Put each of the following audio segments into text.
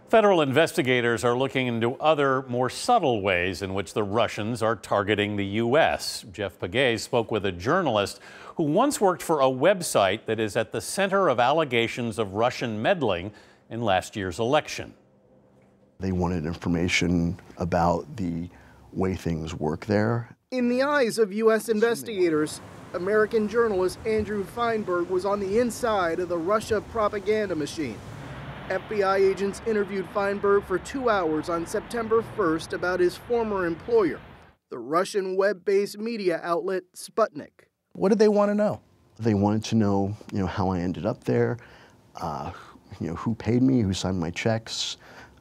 Federal investigators are looking into other, more subtle ways in which the Russians are targeting the U.S. Jeff Pegues spoke with a journalist who once worked for a website that is at the center of allegations of Russian meddling in last year's election. They wanted information about the way things work there. In the eyes of U.S. investigators, American journalist Andrew Feinberg was on the inside of the Russia propaganda machine. FBI agents interviewed Feinberg for 2 hours on September 1st about his former employer, the Russian web-based media outlet Sputnik. What did they want to know? They wanted to know, how I ended up there, who paid me, who signed my checks,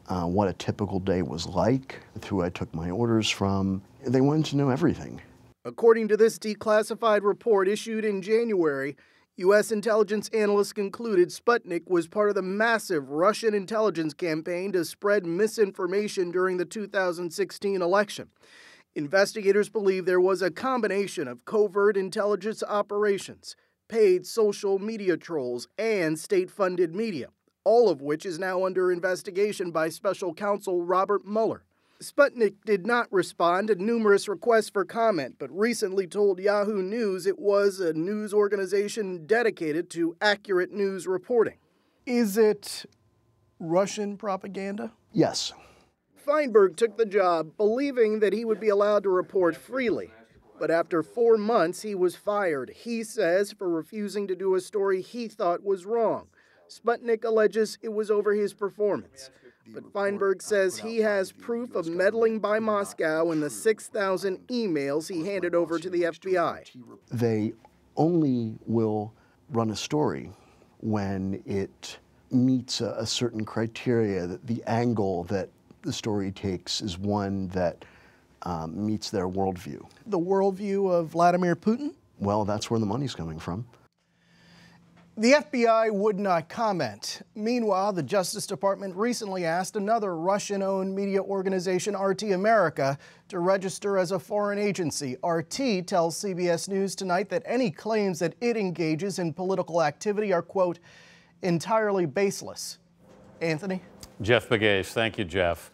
what a typical day was like, who I took my orders from. They wanted to know everything. According to this declassified report issued in January, U.S. intelligence analysts concluded Sputnik was part of the massive Russian intelligence campaign to spread misinformation during the 2016 election. Investigators believe there was a combination of covert intelligence operations, paid social media trolls, and state-funded media, all of which is now under investigation by special counsel Robert Mueller. Sputnik did not respond to numerous requests for comment, but recently told Yahoo News it was a news organization dedicated to accurate news reporting. Is it Russian propaganda? Yes. Feinberg took the job believing that he would be allowed to report freely. But after 4 months, he was fired, he says, for refusing to do a story he thought was wrong. Sputnik alleges it was over his performance. But Feinberg says he has proof of meddling by Moscow in the 6,000 emails he handed over to the FBI. They only will run a story when it meets a certain criteria, that the angle that the story takes is one that meets their worldview. The worldview of Vladimir Putin? Well, that's where the money's coming from. The FBI would not comment. Meanwhile, the Justice Department recently asked another Russian-owned media organization, RT America, to register as a foreign agency. RT tells CBS News tonight that any claims that it engages in political activity are, quote, entirely baseless. Anthony? Jeff Pegues, thank you, Jeff.